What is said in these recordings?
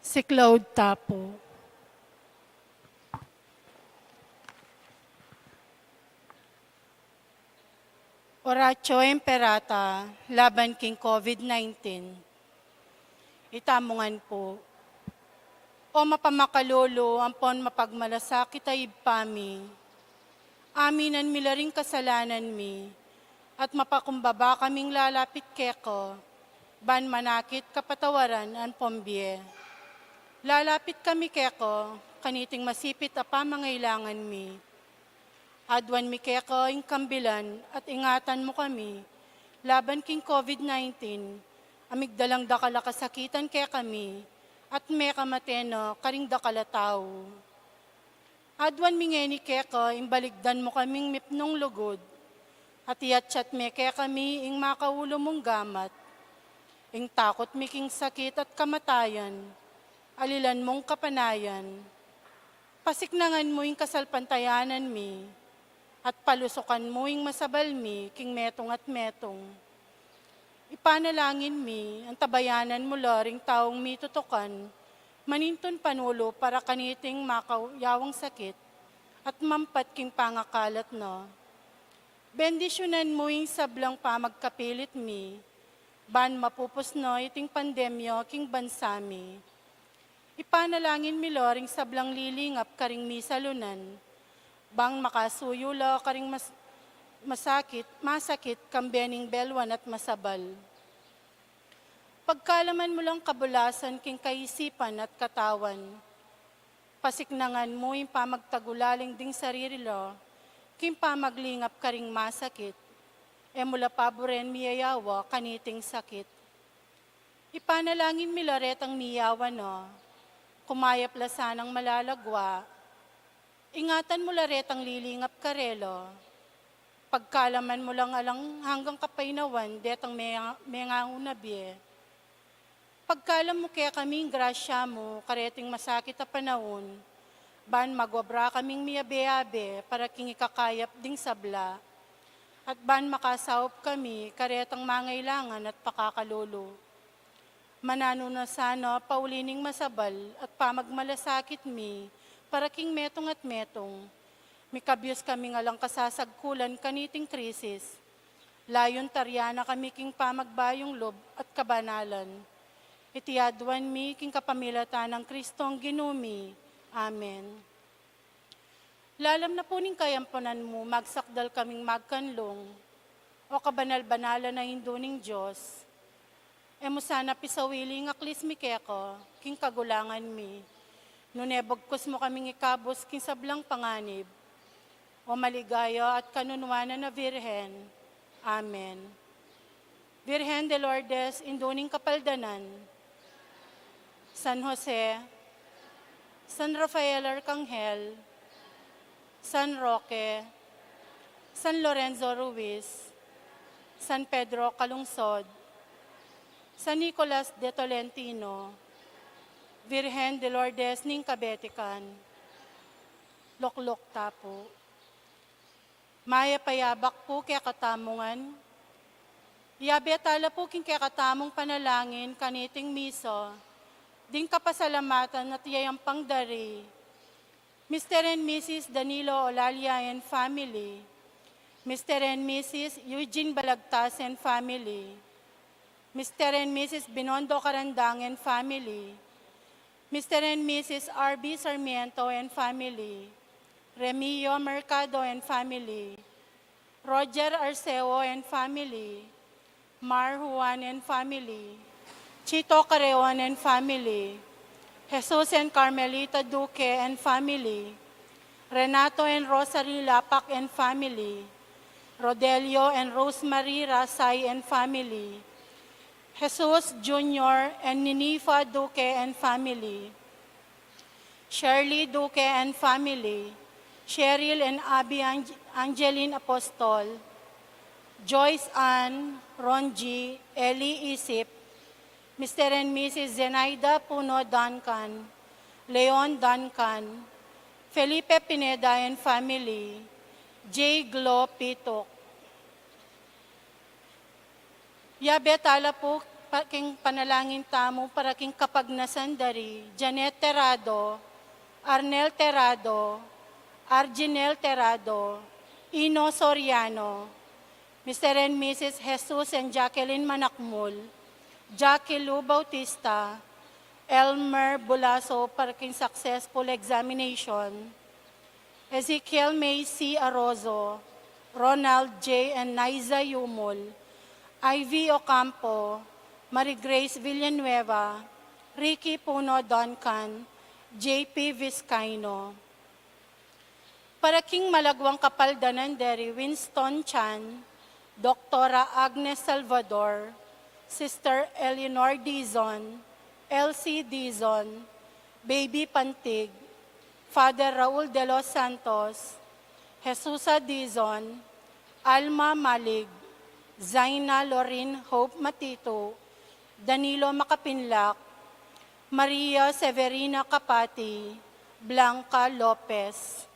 Si Claude Tapo. Oratio Imperata, laban king COVID-19. Itamungan po. O mapamakalolo, ampon mapagmalasakit ay ipami. Aminan milaring kasalanan mi, at mapakumbaba kaming lalapit keko, ban manakit kapatawaran an pombie. Lalapit kami keko, kaniting masipit apa mangailangan mi. Adwan mi keko ing kambilan at ingatan mo kami, laban king COVID-19, amigdalang dakala kasakitan kaya kami, at me kamateno karing dakala tao. Adwan mi ngeni keko, imbaligdan mo kaming mipnong lugod, at iyatsyat me kaya kami ing makaulo mong gamat, ing takot mi king sakit at kamatayan, alilan mong kapanayan. Pasiknangan mo ing kasalpantayanan mi, at palusokan mo ing masabal mi, king metong at metong. Ipanalangin mi, ang tabayanan mo loring taong mi tutukan, maninton panulo para kaniting makayawang sakit, at mampat king pangakalat no. Bendisyonan mo ing sablang pamagkapilit mi, ban mapupos no iting pandemyo king bansami. Ipanalangin mi loring sablang lilingap karing mi salunan, bang makasuyulo karing masakit kambening belwan at masabal. Pagkalaman mo lang kabulasan king kaisipan at katawan, pasiknangan mo yung pamagtagulaling ding saririlo, king pamaglingap karing masakit, mula paboren miyayawa kaniting sakit. Ipanalangin mi loretang miyawa no, kumayap lasanang malalagwa, ingatan mo laretang lilingap karelo, pagkalaman mo lang alang hanggang kapainawan, detang mengaunabye. Pagkalam mo kaya kaming grasya mo, kareting masakit a panahon, ban magwabra kaming miyabe-abe, para king ikakayap ding sabla, at ban makasawop kami, karetang mangailangan at pakakalolo. Manano na sana paulining masabal at pamagmalasakit mi, para king metong at metong. Mikabyos kami ngalang kasasagkulan kaniting krisis. Layon taryana kami king pamagbayong lob at kabanalan. Itiadwan mi king kapamilatan ng Kristong ginumi. Amen. Lalam na po ning kayampunan mo, magsakdal kaming magkanlong, o kabanal-banalan na hinduning Diyos. Emo sana pisawiling aklis mi keko, king kagulangan mi. Nunebagkos mo kaming ikabos king sablang panganib. O maligaya at kanunwanan na Virhen. Amen. Virhen de Lourdes, induning kapaldanan. San Jose, San Rafael Arcangel, San Roque, San Lorenzo Ruiz, San Pedro Calungsod, San Nicolas de Tolentino, Virgen de Lourdes ning Kabetikan, Loklok Tapo. Maya payabak po kaya katamungan, yabetala po king kaya katamong panalangin kaniting miso, ding kapasalamatan at yayampang dari, Mr. and Mrs. Danilo Olalia and family, Mr. and Mrs. Eugene Balagtas and family, Mr. and Mrs. Binondo Carandang and family, Mr. and Mrs. R.B. Sarmiento and family, Remio Mercado and family, Roger Arceo and family, Mar Juan and family, Chito Careon and family, Jesus and Carmelita Duque and family, Renato and Rosary Lapak and family, Rodelio and Rosemary Rasay and family, Jesus Jr. and Ninifa Duque and family, Shirley Duque and family, Cheryl and Abby Angeline Apostol, Joyce Ann, Ronji, Ellie Isip, Mr. and Mrs. Zenaida Puno Duncan, Leon Duncan, Felipe Pineda and family, J. Glo Pitok. Yabetala po king panalangin tamo para king kapag nasandari, Janet Terrado, Arnel Terrado, Arginel Terrado, Ino Soriano, Mr. and Mrs. Jesus and Jacqueline Manakmul, Jackie Lou Bautista, Elmer Bulaso para king successful examination, Ezekiel May C. Arozo, Ronald J. and Naiza Yumul, Ivy Ocampo, Marie Grace Villanueva, Ricky Puno Duncan, JP Vizcaino. Para king malagwang kapaldanan deri Winston Chan, Doktora Agnes Salvador, Sister Eleanor Dizon, Elsie Dizon, Baby Pantig, Father Raul de los Santos, Jesusa Dizon, Alma Malig, Zaina Lorin Hope Matito, Danilo Makapinlak, Maria Severina Kapati, Blanca Lopez.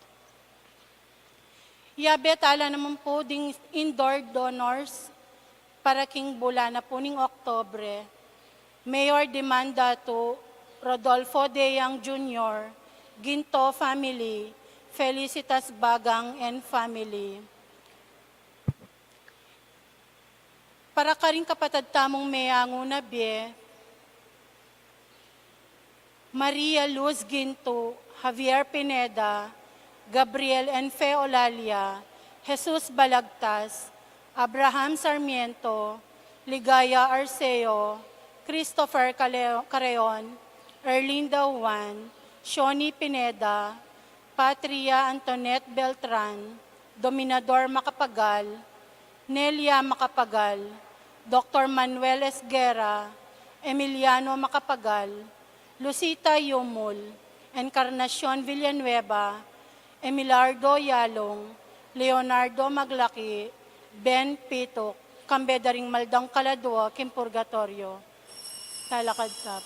Yabetala naman po ding indoor donors para king bulana po ning Oktobre. Mayor Demandato, Rodolfo Deyang Jr., Ginto Family, Felicitas Bagang and Family. Para ka rin kapatid tamong mayango na biye, Maria Luz Ginto, Javier Pineda, Gabriel Enfe Olalia, Jesus Balagtas, Abraham Sarmiento, Ligaya Arceo, Christopher Careon, Erlinda Juan, Shoni Pineda, Patria Antoinette Beltran, Dominador Macapagal, Nelia Macapagal, Dr. Manuel Esguera, Emiliano Macapagal, Lucita Yumul, Encarnacion Villanueva, Emilardo Yalong, Leonardo Maglaki, Ben Pitok, Kambedaring Maldang Kaladwa, Kimpurgatorio. Talakad Kap.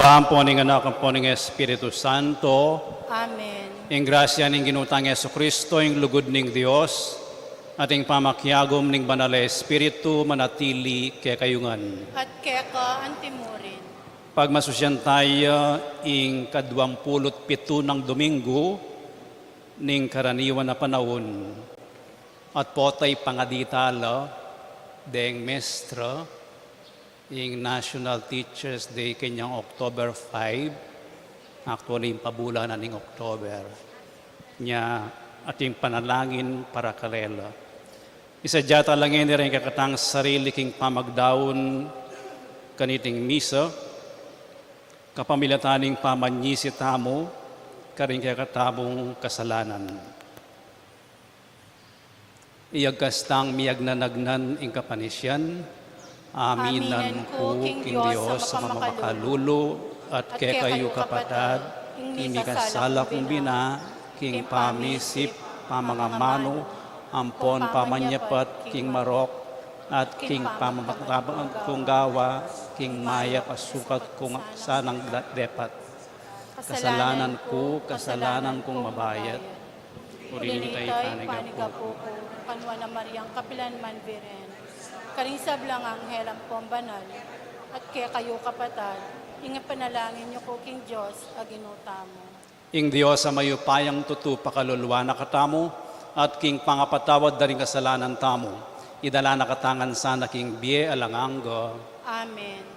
Ampo ning anak ang po ning Espiritu Santo, Amen. ing grasya ning ginutang Yesu Kristo, ing lugod ning Dios, ating pamakyagom ning banal na Espiritu manatili kay kayungan. At keka antimurin. Pagmasusyan tayo ing kadwampulot-pito ng Domingo ning karaniwan na panahon at potay pangaditala deng mestra ing National Teachers Day kanyang October 5, actually yung pabulan na ning October niya ating panalangin para kalela. Isa jata lang yun rin kakatang sarili king pamagdaon kaniting misa, kapamilataning pamanyisi tamo, karing kakatabong kasalanan. Iyagkastang miyag na nagnan ing kapanisyan, aminan ko king Diyos sa mamakalulo, at kay kayo kapatad, hindi kasala kong bina, king pamisip, pamangamano, ampon pamanyapat, king marok, at king pamamakabang kong gawa, king maya pasukat kong sanang depat. Kasalanan kong mabayat. Urin tayo paniga po ko, kanwa na Mariang Kapilan man Viren. Karing sablang anghel ang pombanal, at kaya kayo kapatad, inga panalangin niyo ko king Diyos, aginutamo. Ing Diyos sa mayupayang tutupakalulwa na katamo, at king pangapatawad daring kasalanan tamo, idala na katangan sana king biye alanganggo. Amen.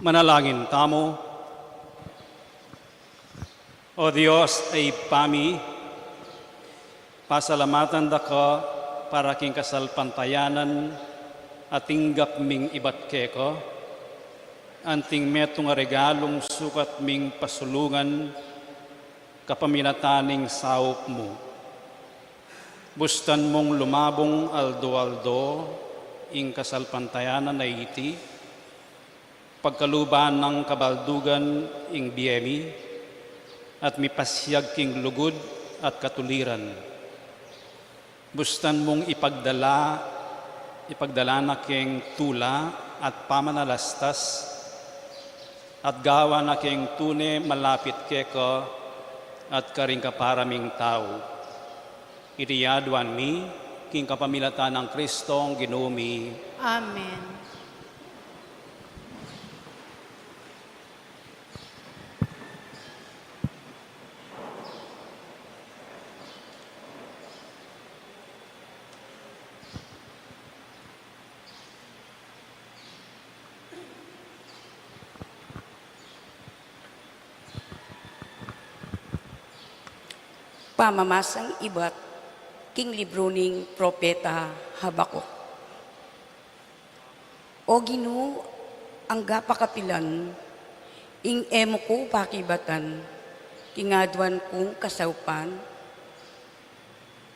Manalangin tamo. O Diyos ay pami, pasalamatan da ka para king kasalpantayanan ating gapming ibat keko, anting meto nga regalong sukat ming pasulungan kapaminataning saop mo. Bustan mong lumabong aldo-aldo ing kasalpantayanan na iti, pagkaluban ng kabaldugan ing biyemi, at mipasyag king lugod at katuliran. Bustan mong ipagdala na king tula at pamanalastas, at gawa na king tune malapit keko at karing kaparaming tao. Iriyaduan mi, king kapamilatan ng Kristong ginumi. Amen. Pamamasang ibat, king libro ning propeta Habakuk. O Ginoo, ang gapakapilan, ing emo ko pakibatan, kingadwan kong kasaupan.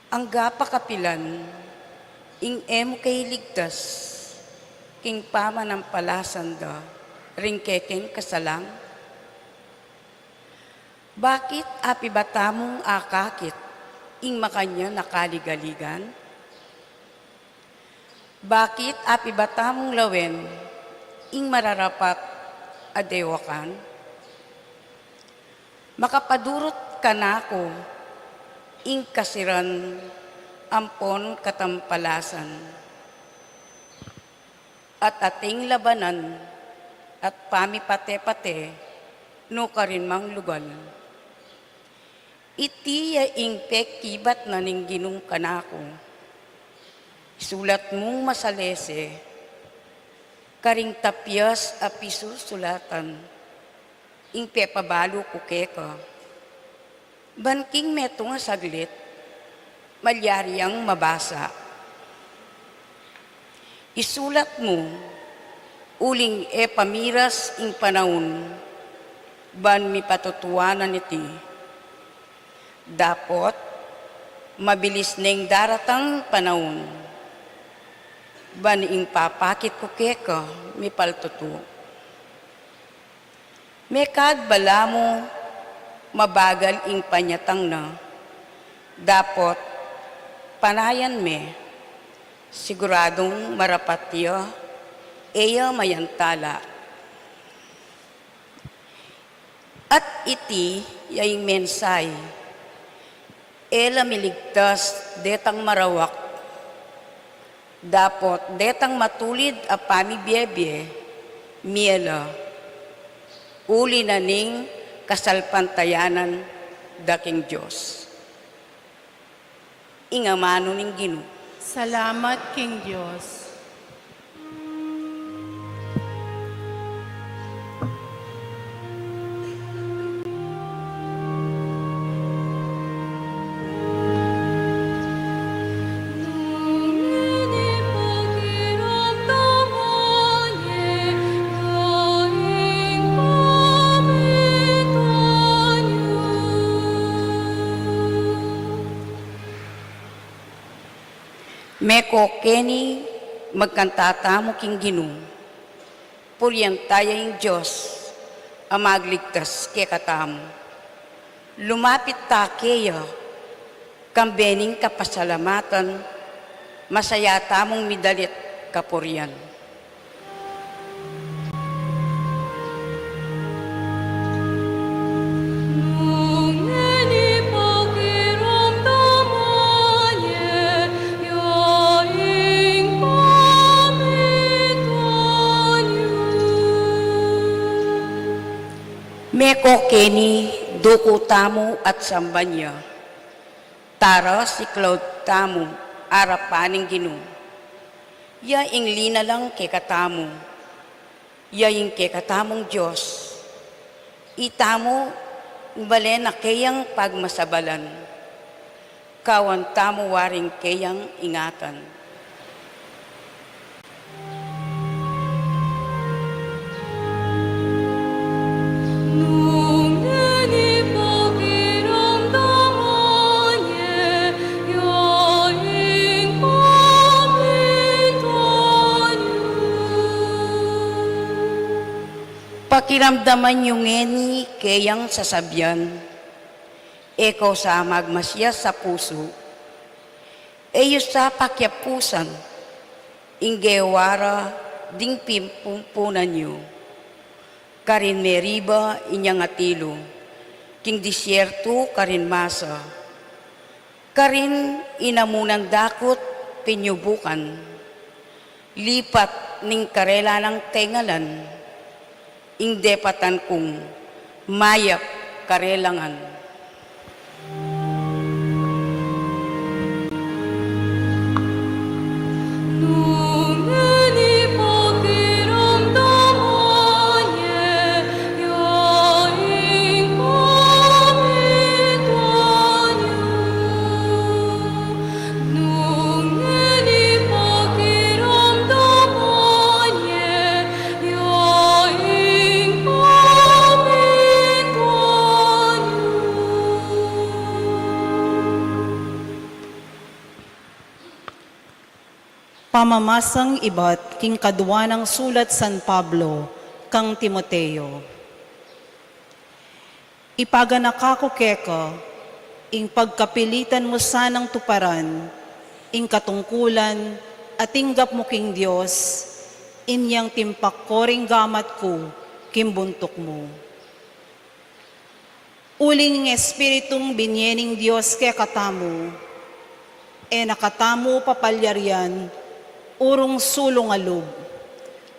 Ang gapakapilan, ing emo kay ligtas, king pamanampalasan da, ring kekeng kasalang. Bakit api batamong akakit, ing makanya nakaligaligan? Bakit api batamong lawen, ing mararapat adewakan? Makapadurot ka na ako, ing kasiran ampon katampalasan. At ating labanan, at pamipate-pate, no karin mang lugal. Iti ya ing pekibat na ning ginung kanako. Sulat mong masalese, karing tapyas a piso sulatan, ing pepabalo ko keka. Banking meto nga saglit, malyari ang mabasa. Isulat mo, uling pamiras ing panahon, ban mi patutuanan iti. Dapot, mabilis ning daratang panahon. Baniing papakit ko keka, mi paltutu. Mekad bala mo, mabagal ing panyatang na. Dapot, panayan me, siguradong marapatya, eya mayantala. At iti, yaing mensay, ela miligtas detang marawak. Dapot detang matulid a pamibiyebye, miela, uli na ning kasalpantayanan daking Diyos. Ingamano ning Ginoo. Salamat, King Diyos. Meko keni magkantata mo king Ginoo. Puryan tayong Diyos ang magligtas kay katamo. Lumapit ta keya, kambening kapasalamatan, masaya tamong midalit kapuryan. Meko keni duko tamo at sambanya. Tara si Claude tamo arapaning Ginoo. Ya ing lina lang kay katamo. Ya ing kay katamong Diyos. Itamo balen na kayang pagmasabalan. kawan tamo waring kayang ingatan. Nung nanipakiramdaman niya, yaing pamintan Pakiramdaman yung ngeni kayang sasabyan. Ikaw sa magmasya sa puso. Eyo sa pakyapusan. Ingewara ding pimpumpunan nyo. Karin meriba inyang atilo. King disyerto karin masa. Karin inamunang dakot pinyubukan. Lipat ning karela ng tengalan. Ingdepatan kong mayap karelangan. Nung nanipakiramdaman niya, yaing pamintan Nung nanipakiramdaman niya, yaing pamintan Pamamasang iba't king kadwa ng sulat San Pablo, kang Timoteo. Ipaganaka ko keka, ing pagkapilitan mo sanang tuparan, ing katungkulan, at inggap mo king Diyos, inyang timpak koring gamat ko, kimbuntok mo. Uling espiritong binyening Diyos kaya katamo, nakatamo papalyarian, urong sulong alub.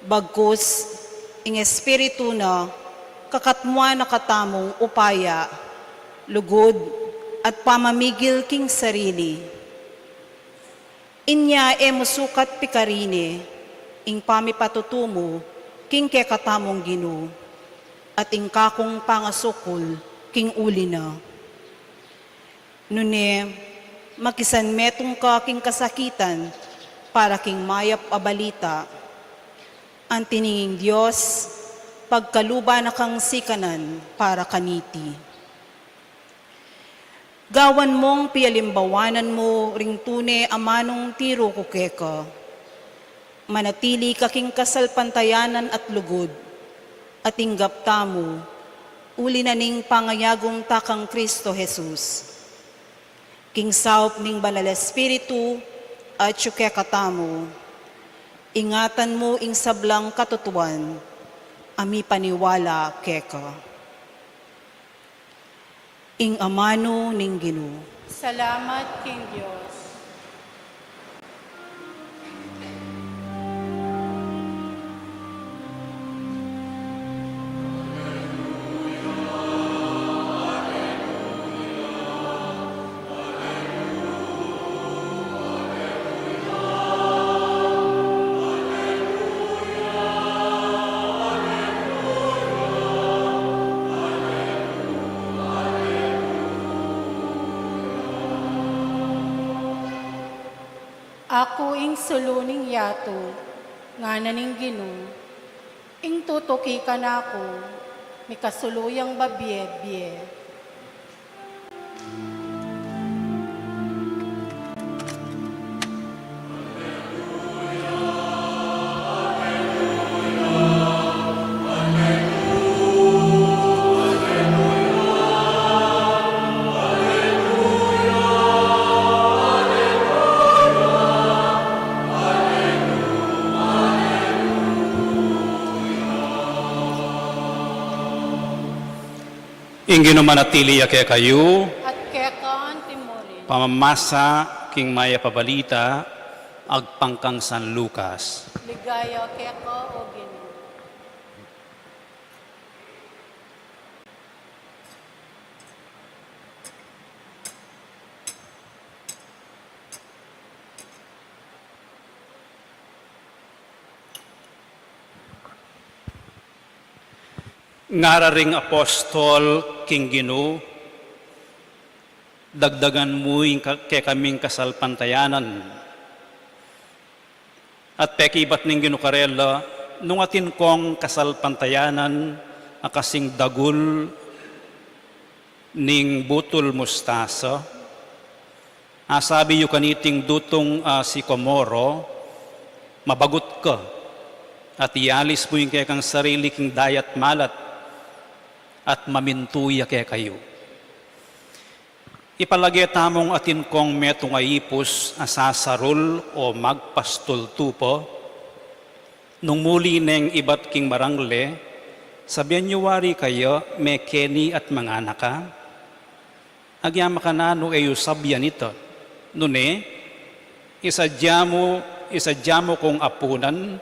Bagkus, ing espiritu na, kakatmwa na katamong upaya, lugod, at pamamigil king sarili. Inya musukat pikarine, ing pamipatutumo, king kekatamong ginu, at ing kakong pangasukol, king uli na. Nune, makisan metong ka king kasakitan, para king mayap abalita, ang tininging Diyos, pagkaluba na kang sikanan para kaniti. Gawan mong pialimbawanan mo ring tune amanong tiro kukeka. Manatili kaking kasalpantayanan at lugod, at inggap tamo, uli na ning pangayagong takang Kristo Jesus. King saup ning banal espiritu, at katamo, ingatan mo ing sablang katutuan, ami paniwala keka. Ing amano ning Ginoo. Salamat, King Diyos. Ako ing suluning yato, nga naning Ginoo, ing tutuki ka na ako, mi kasuluyang babye-bye. Ingino manatili kaya kayo, At kekaan timurin. pamamasa king maya pabalita, agpangkang San Lucas. Ligaya keka o Ginoo. Ngararing apostol king Ginoo, dagdagan mo kay kaming kasalpantayanan. At pekibat ning ginukarela, nung atin kong kasalpantayanan, akasing dagul ning butol mustasa, sabi yu kaniting dutong si Komoro, mabagot ka, at ialis mo yung kaya kang sarili king dayat malat, at mamintuya kaya kayo. Ipalagay tamong atin kong metong aipos asasarol o magpastol tupo, nung muli neng ibat king marangle, sabihan niyo wari kayo, may Kenny at mga anaka, agyama ka na no eyo sabyan ito. Nune, isadya mo kong apunan,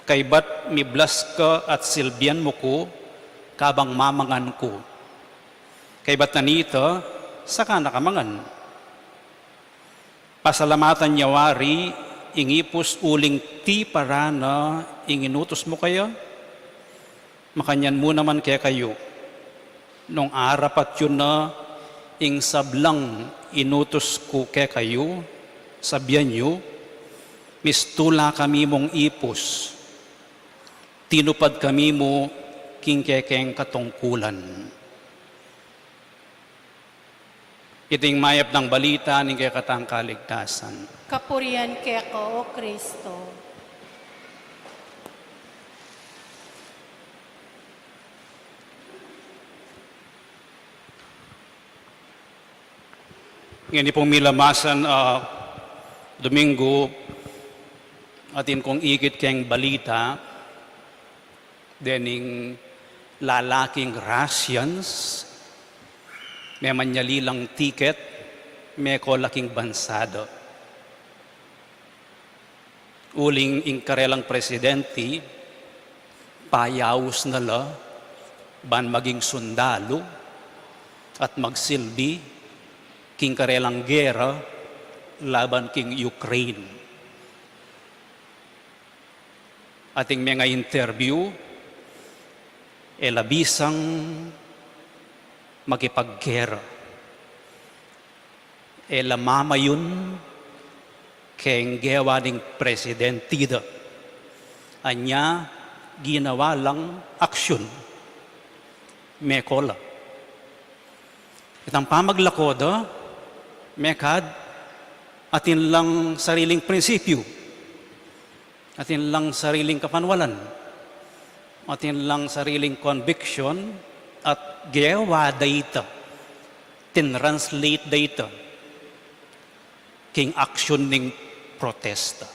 kay bat miblas ka at silbian mo ko, kabang mamangan ko. Kay bat na nito, saka nakamangan. Pasalamatan niya wari, ingipos uling ti para na inginutos mo kayo, makanyan mo naman kaya kayo. Nung arapat yun na, ing sablang inutos ko kaya kayo, sabihan nyo, mistula kami mong ipos, tinupad kami mo king kekeng katungkulan. Iting mayap ng balita ni kaya katang kaligtasan. Kapurian keko, O Kristo. Ngayon pong milamasan Domingo, atin kong ikit keng balita, dening lalaking Russians, may manyalilang tiket, may kolaking bansado. Uling ingkarelang presidente, payawos na la, ban maging sundalo, at magsilbi, king karelang gera, laban king Ukraine. Ating mga interview, labisang makipaggera. Lamama yun keng gawa ng presidentida. Anya ginawa lang aksyon. Mekola. Itang pamaglakoda, mekad, atin lang sariling prinsipyo. Atin lang sariling kapanwalan. Atin lang sariling conviction at gawa data. Tinranslate data. King action ning protesta.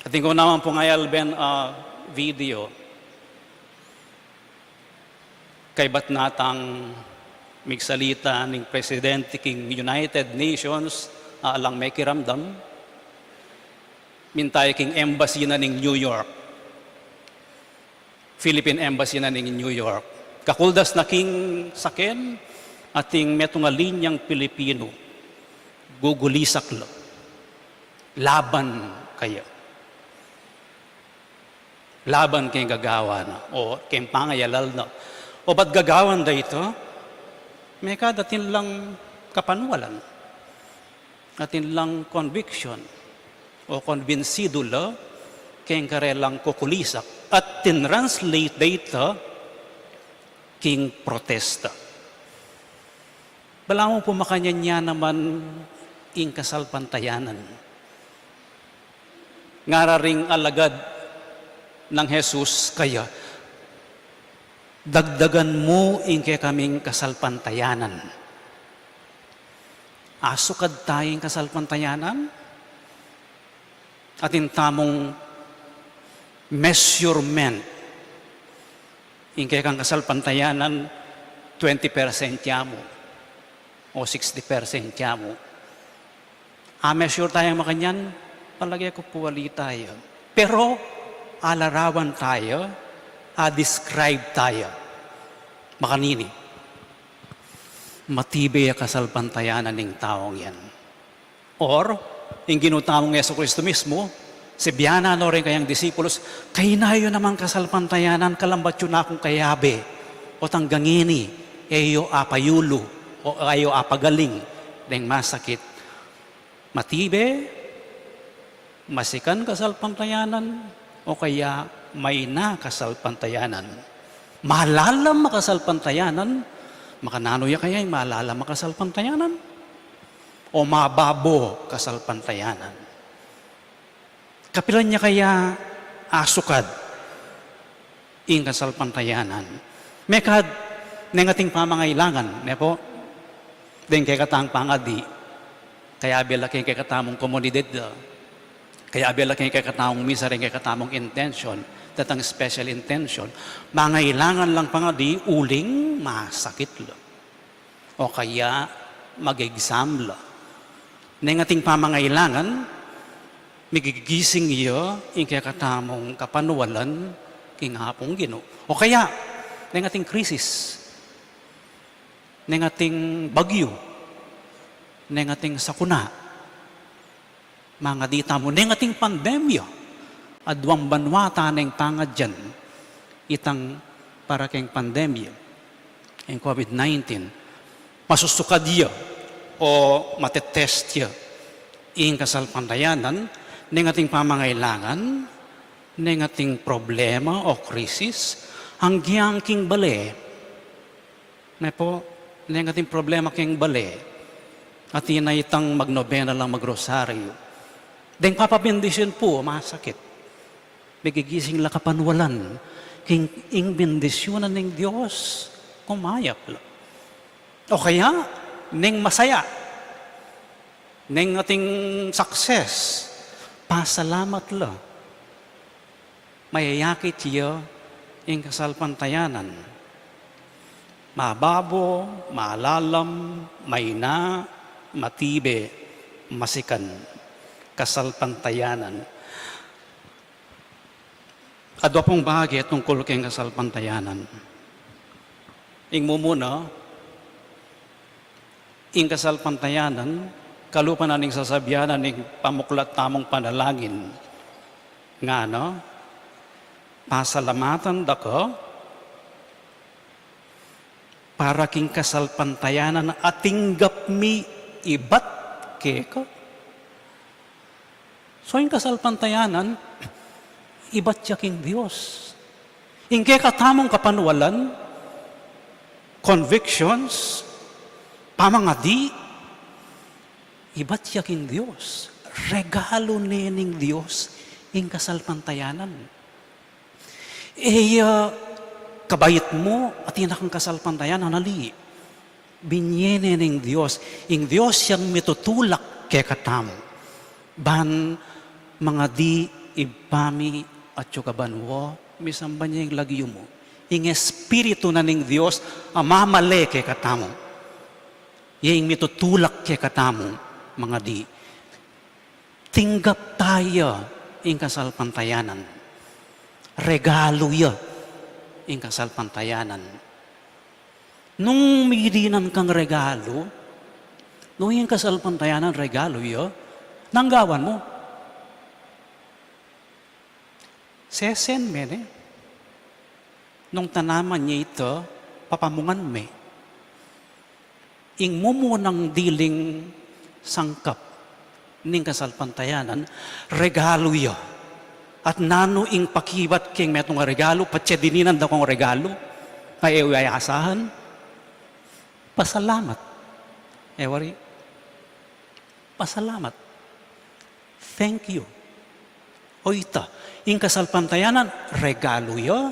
Atin ko naman po ngayal ben video. Kay ba't natang migsalita ng Presidente king United Nations alang may kiramdam. Mintay king embassy na ning New York. Philippine Embassy na ning New York. Kakuldas na king saken ating metong linyang Pilipino. Gugulisak lo. Laban kaya. Laban kay gagawa na. O kay pangayalal na. O ba't gagawan da ito? May kadatin lang kapanwalan. Atin lang conviction. O konbinsido la kay karelang kukulisak. At tinranslate data king protesta. Bala mo pumakanya niya naman ing kasalpantayanan. Ngararing alagad ng Jesus kaya, dagdagan mo ing kay kaming kasalpantayanan. Asukad tayong kasalpantayanan? Atin tamong measurement. Ingkay kang kasalpantayanan, 20% mo o 60% mo. Measure tayo makanyan, palagay ko puwali tayo. Pero, alarawan tayo, describe tayo. Makanini. Matibay ang kasalpantayanan ng taong yan. Or, yung ginutamong Yeso Kristo mismo, si Biana no rin kayang disipulos, kay na yun naman kasalpantayanan, kalambat yun akong kayabe, o tanggangini, eyo apayulo, o ayo apagaling deng masakit. Matibe, masikan kasalpantayanan, o kaya may na kasalpantayanan. Malalam makasalpantayanan, makanano ya kaya malalam makasalpantayanan, o mababo kasalpantayanan. Kapilan niya kaya asukad ing kasalpantayanan. Mekad nengating pamangailangan, ne po, den kay katang pangadi, kaya abela kay katamong komunidad, kaya abela kay katamong misa rin kay katamong intention, datang special intention, mangailangan lang pangadi, uling masakit lo. O kaya mag-exam lo. Nengating pamangailangan, migigising iyo, ing kay katamong kapanuwalan, king hapong Ginoo. O kaya, ng ating krisis, ng ating bagyo, ng ating sakuna, mga dita mo, ng ating pandemya, adwang banwata ng pangadyan, itang para keng pandemya, ang COVID-19, masusukad iyo, o matetest iyo, ing kasalpantayanan, ng ating pamangailangan, ng ating problema o krisis, hanggang king bale, na po, ng ating problema king bale, at itang magnobena lang magrosaryo. Deng papabindisyon po, masakit. Bigigising la kapanwalan, king ing bindisyonan ng Diyos, kumayap la. O kaya, neng masaya, neng ating success, pasalamat la. Mayayakit iyo ing kasalpantayanan. Mababo, malalam, mayna, matibe, masikan, kasalpantayanan. Adwa pong bahagi tungkol kay kasalpantayanan. Ing mumuna, ing kasalpantayanan, kalupan na ning sasabianan ning pamuklat tamong panalangin. Nga no? Pasalamatan dako para king kasalpantayanan at tinggap mi ibat keko. So yung kasalpantayanan, ibat siya king Diyos. Ing katamong kapanwalan, convictions, pamangadi, ibat siya king Diyos. Regalo nening Diyos ing kasalpantayanan. Kabayit mo at inakang kasalpantayan anali. Binyene ng Diyos. Ing Diyos siyang mitutulak kay katamo. Ban mga di ibami at yukabanwo, misamba niya yung lagyo mo. Ing espiritu na ng Diyos amamale kay katamo. Yung mitutulak kay katamo, mga di. Tinggap tayo ing kasalpantayanan. Regalo ya ing kasalpantayanan. Nung mirinan kang regalo, nung yung kasalpantayanan regalo ya, nanggawan mo. Sesen mene. Nung tanaman niya ito, papamungan me. Ing mumunang diling sangkap ning kasalpantayanan, regalo ya. At nano ing pakibat king metong regalo, patyadininan daw kong regalo, ay asahan. Pasalamat. Ewari. Pasalamat. Thank you. O ita, ing kasalpantayanan, regalo yo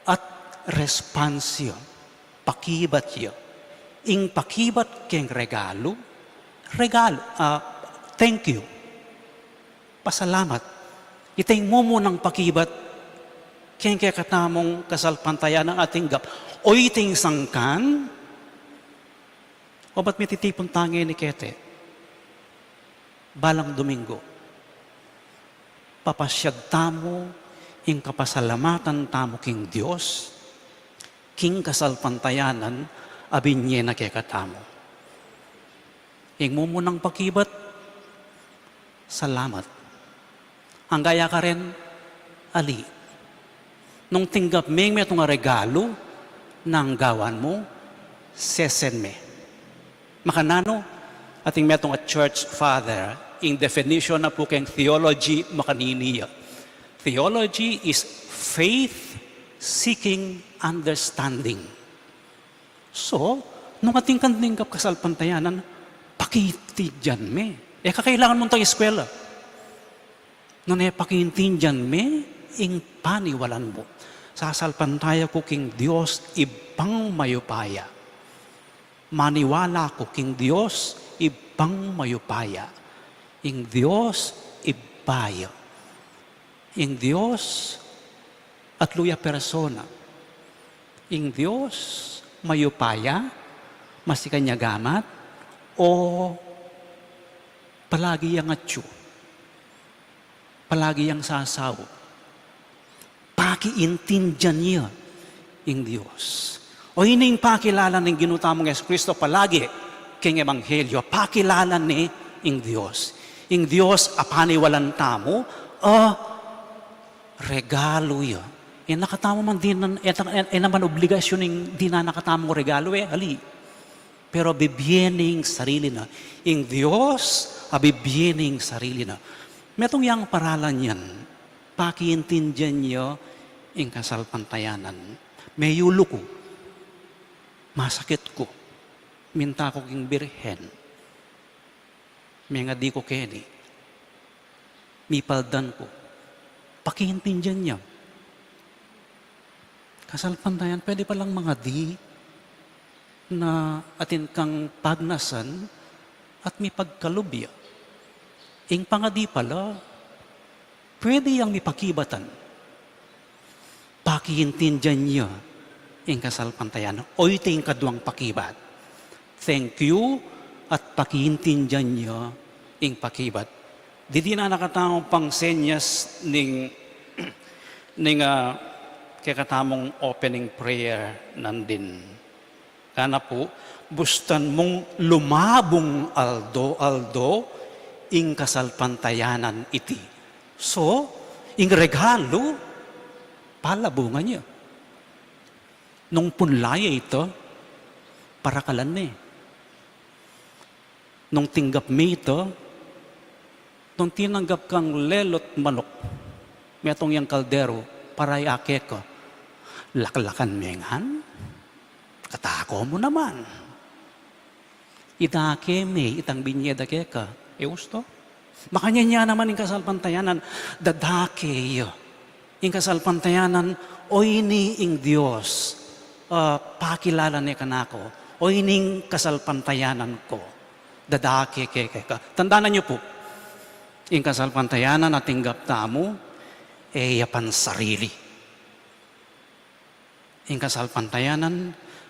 at responsyo. Pakibat yo. Ing pakibat king regalo, thank you. Pasalamat. Itay mo ng pakibat, kaya kaya katamong kasalpantayan ng ating gap. O iting sangkan, o ba't may titipon tangi ni Kete? Balang Domingo, papasyag tamo, ing kapasalamatan tamo king Diyos, king kasalpantayanan, abinye na kaya katamo. Ing mo ng pakibat, salamat. Ang gaya ka rin, ali. Nung tinggap may itong regalo ng gawan mo, sesen me. Makanano, ating metong a church father, in definition na po keng theology makaniniya. Theology is faith-seeking understanding. So, nung ating kanding kasalpantayanan, pakitidyan me. Kakailangan mong tayo eskwela. Nung pakintindihan me, ing paniwalan mo. Sasalpantaya ko king Diyos, ibang mayupaya. Maniwala ko king Diyos, ibang mayupaya. Ing Diyos, ibayo. Ing Diyos, at luya persona. Ing Diyos, mayupaya, masi kanya gamat, o palagi yang atyo. Palagi yang sasaw. Pakiintindihan niya ing Diyos. O ining pakilala ng ginutamong Yesu Kristo palagi king Ebanghelyo, pakilala ni ing Diyos. Ing Diyos apaniwalan tamo, regalo ya. Nakatamo man din, naman obligasyon ng di na nakatamo regalo hali. Pero bibyening sarili na. Ing Diyos, bibyening sarili na. Metong yang paralan yan, pakiintindihan niyo ing kasalpantayanan. May yulo ko, masakit ko, minta ko king birhen, may nga di ko keni, mipaldan ko, pakiintindihan niya. Kasalpantayan, pwede palang mga di na atin kang pagnasan at may pagkalubya. Ing pangadi pala, pwede yang mipakibatan. Pakiintindihan niya ing kasalpantayan. O ito yung kaduang pakibat. Thank you at pakiintindihan niya ing pakibat. Di na nakatamong pang senyas ning kakatamong opening prayer nandin. Kana po, bustan mong lumabong aldo, ing kasalpantayanan iti. So, ing regalo, palabungan niya. Nung punlaya ito, parakalan ni. Nung tinggap mi ito, nung tinanggap kang lelot manok, metong yang kaldero, paray ake ko, laklakan mengan, katako mo naman. Itake me, itang binyeda ke ka, gusto? Makanya niya naman yung kasalpantayanan, dadake iyo. Yung kasalpantayanan, o ini ing Diyos, pakilala ni kanako, o ining kasalpantayanan ko, dadake ke ka. Tandaan niyo po, yung kasalpantayanan na tinggap tamo, yapan sarili. Yung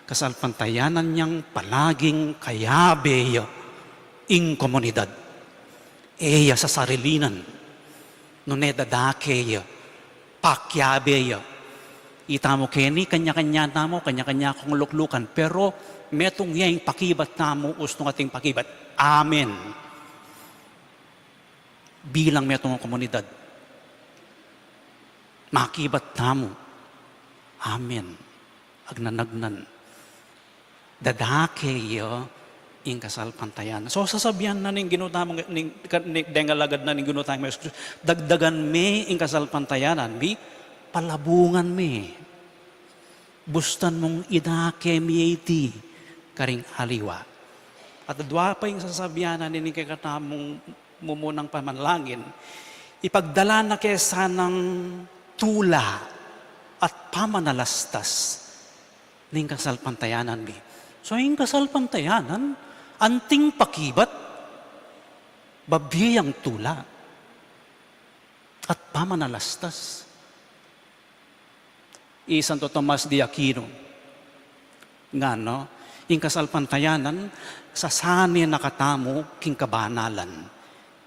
kasalpantayanan niyang palaging kayabe ing komunidad. Sa sarilinan, nunedadake, pakyabe, ita mo keni, kanya-kanya tamo, kanya-kanya kong luklukan, pero metong yang pakibat tamo, ustong ating pakibat. Amen. Bilang metong komunidad. Makibat tamo. Amen. Agnanagnan. Dadake ing kasalpantayan. So sasabihan na ning ginutamang ning dengalagad na ning ginutamang dagdagan me ing kasalpantayanan mi palabungan me. Bustan mong idake mi iti karing aliwa. At dua pa yung sasabihan na ning kakatamong mumunang pamanlangin, ipagdala na kesa ng tula at pamanalastas ning kasalpantayanan mi. So yung kasalpantayanan, anting pakibat, babiyang tula, at pamanalastas. Santo Tomas de Aquino, nga no, yung kasalpantayanan, sasane nakatamo king kabanalan.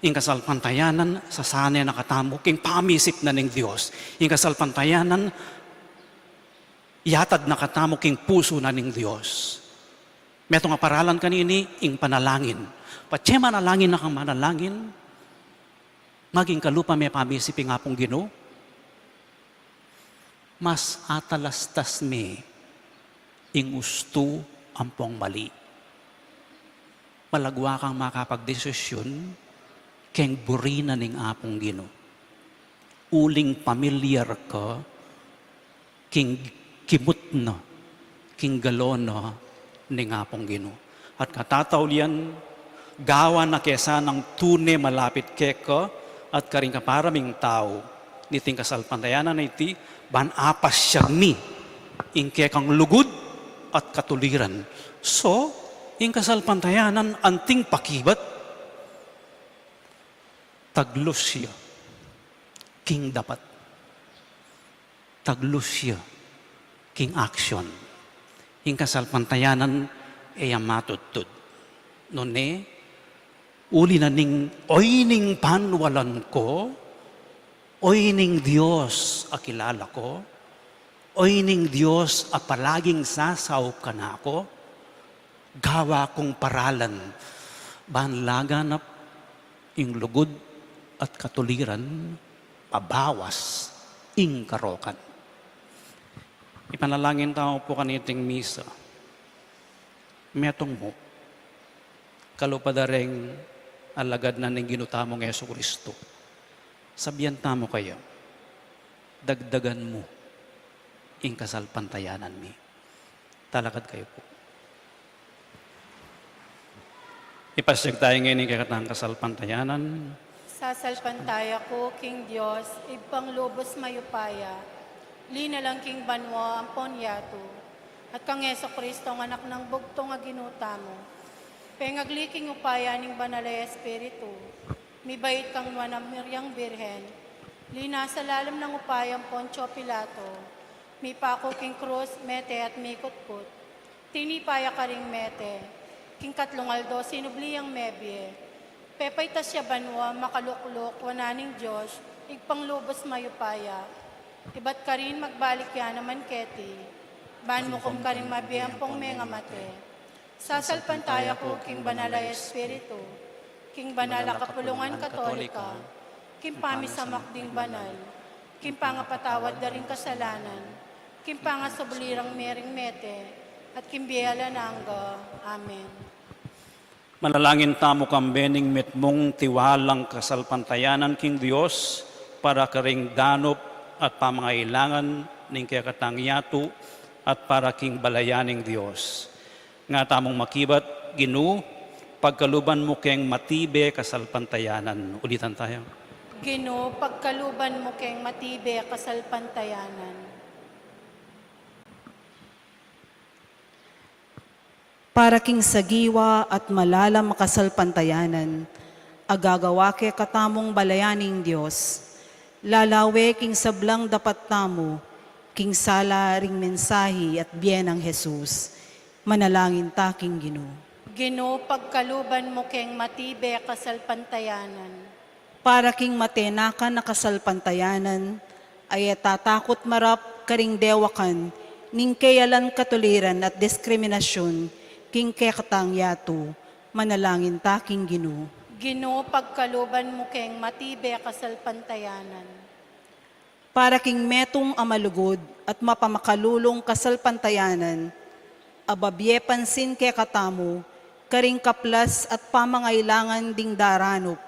Yung kasalpantayanan, sasane nakatamo king pamisip na ng Diyos. Yung kasalpantayanan, yatad nakatamo king puso na ng Diyos. Metong aparalan kanini, ing panalangin. Patse manalangin na kang manalangin, maging kalupa may pamisipin nga pong Ginoo, mas atalastas me ing usto ampong mali. malagwa kang makapagdesisyon, keng burina ning apong Ginoo. Uling pamilyar ka, king kimutno, king galono ning apong Ginoo. At katatawlian, gawa na kesa ng tune malapit keko, at karing kaparaming tao, niting kasalpantayanan na iti, ban apas siyag mi, ingke kang lugod at katuliran. So, ing kasalpantayanan, anting pakibat, taglos siya, king dapat. Taglos siya, king action. Ing kasalpantayanan, matutod. None, uli na ning, oy ning panwalan ko, oy ning Diyos akilala ko, oy ning Diyos a palaging sasaw ka na ako, gawa kong paralan, banlaganap, ing lugod at katuliran, pabawas, ing karokan. Ipanalangin tao po kaniting misa. Metong mo, kalupadareng alagad na ng ginutamong Yesu Kristo. Sabihan tamo kayo, dagdagan mo, ing kasalpantayanan mi. Talakad kayo po. Ipasyag tayo ngayon ng kakatang kasalpantayanan. Sasalpantaya ko, King Diyos, ibang lubos mayupaya, linalang King Banwa, ampon yato, at kang Yeso Kristo, ang anak ng bugtong nga ginuta mo. Pengagliking upaya ning banalay Espiritu, mibait kang nuanam Miryang Birhen, lina sa lalim ng upayang Poncio Pilato, mipako King Cruz, Mete at Mikot-Kut, tinipaya ka ring Mete, King Katlungaldo, sinubliyang Mebye, Pepay tasya banwa, makaluklok, wananing Diyos, igpanglubos mayupaya. Iba't ka rin magbalik yan naman keti, ban mo kung ka rin mabiyampong menga mate. Sasalpantaya ko, King Banalay Espiritu, King Banala Kapulungan Katolika, King Pamisamakding Banal, King Pangapatawad na rin kasalanan, King Pangasubulirang Mering Mete, at King Biala Nangga. Amen. Manalangin tamo kambening mitmong tiwalang kasalpantayanan king Diyos para karing danop at pamangailangan ning kakatangyato at para king balayaning Diyos. Nga tamong makibat, Ginoo, pagkaluban mo keng matibe kasalpantayanan. Ulitan tayo. Ginoo, pagkaluban mo keng matibe kasalpantayanan. Para king sagiwa at malalam makasalpantayanan, agagawa ke katamong balayaning Diyos, lalawe king sablang dapat tamo, king sala ring mensahe at biyenang Jesus, manalangin ta king Ginoo. Ginoo, pagkaluban mo keng matibe kasalpantayanan. Para king matenakan na kasalpantayanan, ay tatakot marap karing dewakan, ning kayalan katuliran at diskriminasyon, king kekatang yato, manalangin ta king Ginoo. Ginoo, pagkaluban mo keng matibe kasalpantayanan. Para king metong amalugod at mapamakalulong kasalpantayanan, ababye pansin ke katamo, karing kaplas at pamangailangan ding daranop,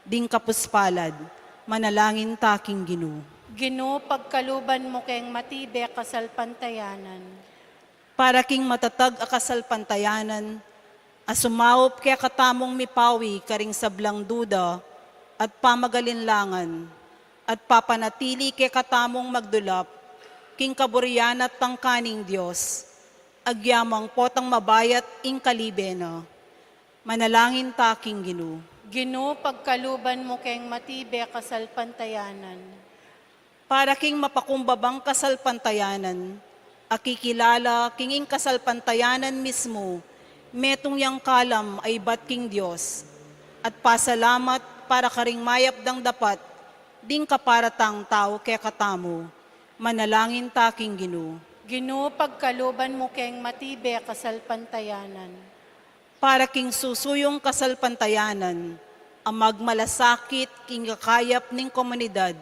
ding kapuspalad, manalangin ta king Ginoo. Ginoo, pagkaluban mo keng matibe kasalpantayanan. Para king matatag a kasalpantayanan, asumawop kaya katamong mipawi karing sablang duda at pamagalinlangan, at papanatili kaya katamong magdulap, king kaburian at tangkaning Diyos, agyamang potang mabayat ing kalibena, manalangin ta king Ginoo. Ginoo, pagkaluban mo keng matibe kasalpantayanan. Para king mapakumbabang kasalpantayanan, akikilala kinging kasalpantayanan mismo, metong yang kalam ay bat king Diyos, at pasalamat para karing mayap dang dapat, ding kaparatang tao kaya katamo, manalangin ta king Ginoo. Ginoo, pagkaluban mo keng matibe kasalpantayanan. Para king susuyong kasalpantayanan, ang magmalasakit king kakayap ning komunidad,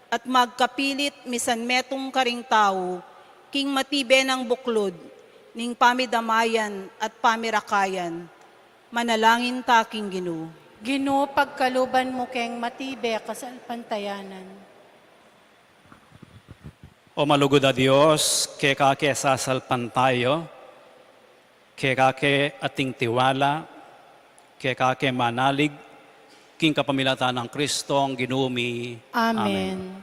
at magkapilit misan metong karing tao, king matibe ng buklod, ning pamidamayan at pamirakayan, Manalangin taking Ginoo. Ginoo, pagkaluban mo keng matibe kasalpantayanan. O malugod a Diyos, keke sasalpan tayo, keke ating tiwala, keke manalig, king kapamilatan ng Kristong ginumi. Amen.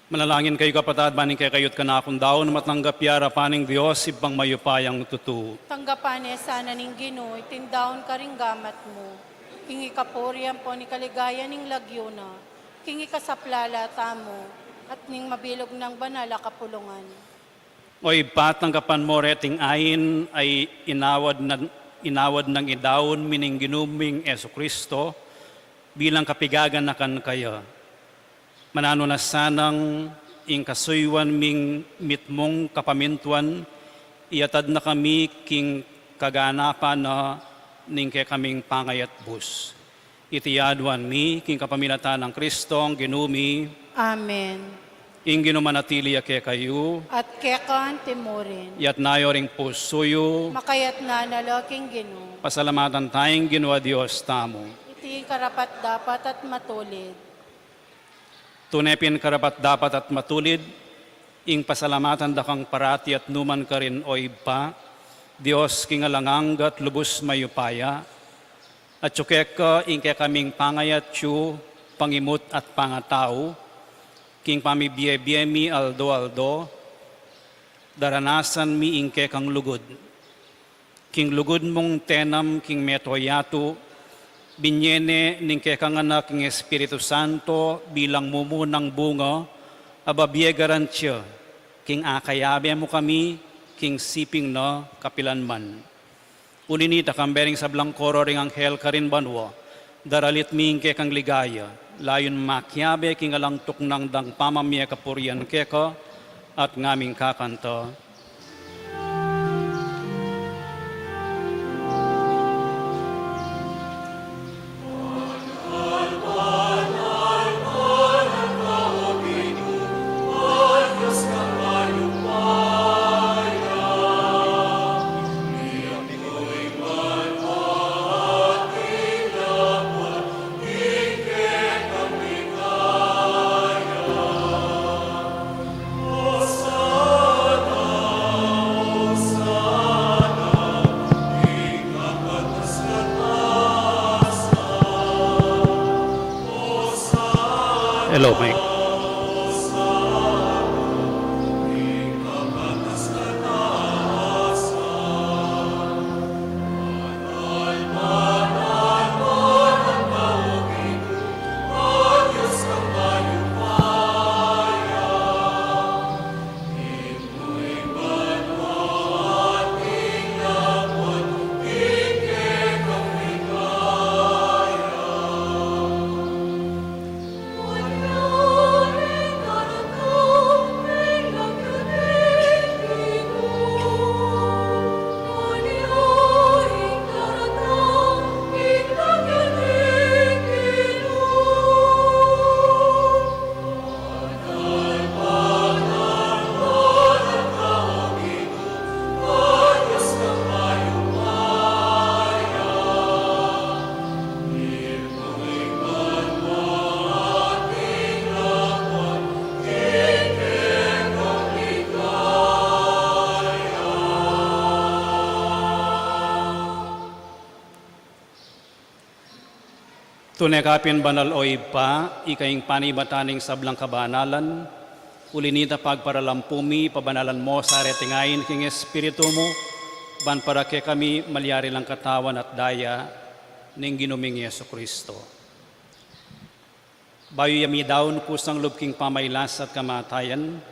Manalangin kayo kapatid, maning kayot ka na akong daon, matanggap yara paning Diyos, ibang mayupayang tutu. Tanggapan niya sana ning Ginoo, itindaon ka ring gamat mo. Kingi kapurian po ni kaligaya ning lagyo na. Kingi kasaplala tamo, at ning mabilog ng banala kapulungan. O ipatanggapan mo reting ayin ay inawad ng idawon mining ginuming Eso Kristo bilang kapigagan na kan kaya. Manano na sanang ing kasuywan ming mitmong kapamintuan, iatad na kami king kaganapan na ning ke kaming pangayat bus. Itiyadwan mi king kapamilatan ng Kristong ginumi, Amen. ing ginumanatili ke kayo, At kekan timurin, yat nayo ring pusuyo, makayat na nalaking Ginoo. pasalamatan tayong ginawa Diyos tamo. Iti karapat dapat at matulid. Tunepin karapat dapat at matulid, ing pasalamatan dakang parati at numan ka rin o iba, Diyos kingalangang at lubos mayupaya, at tsukek ka ing kaya kaming pangayat yu, pangimut at pangatao, king pamibiye-biye mi aldo-aldo, daranasan mi ing kaya kang lugod. King lugod mong tenam king metoyato, binyene ning kaya kang anak king Espiritu Santo bilang mumunang bunga, ababiye garansya, king akayabe mo kami, king siping na kapilanman. Uninita kang bering sa blangkoro ring anghel karin banwa, daralit ming kaya kang ligaya, layon makyabe king alangtok ng dang pamamya kapurian keka, at ngaming kakanta. Hello, Mike. Tunekapin banal o ipa, ikaing panibataning sablang kabanalan, ulinita pagparalampumi, pabanalan mo sa aretingayin king Espiritu mo, ban para ke kami malyari lang katawan at daya, ning ginuming Yesu Kristo. Bayo yami daon kusang lubking pamaylas at kamatayan,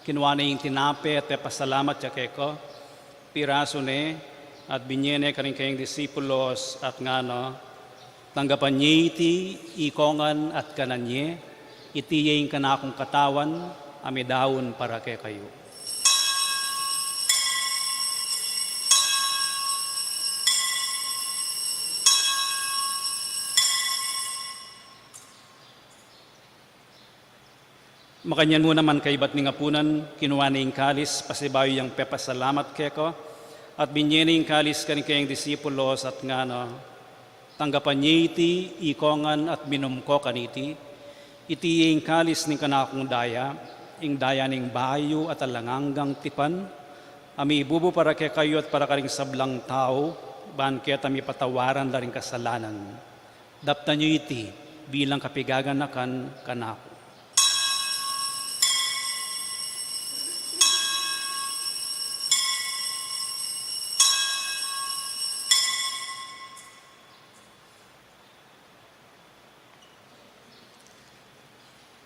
kinuha na yung tinape at pasalamat ya keko, piraso ne, at binyene karing kayong disipulos at ngano, tanggapan niya iti, ikongan at kananye, itiyayin ka na akong katawan, amidawon para kay kayo. Makanyan mo naman kay ba't ni ngapunan, kinuha na yung kalis, pasibayo yung pepasalamat keko, at binye na yung kalis kayong disipulos at ngano, tanggapan niya iti, ikongan at minumko kaniti, iti yung kalis ng kanakong daya, ing daya ning bayo at alanganggang tipan, ami ibubo para kay kayo at para karing sablang tao, ban kaya tami patawaran na rin kasalanan. Dapta niyo iti, bilang kapigaganakan kanako.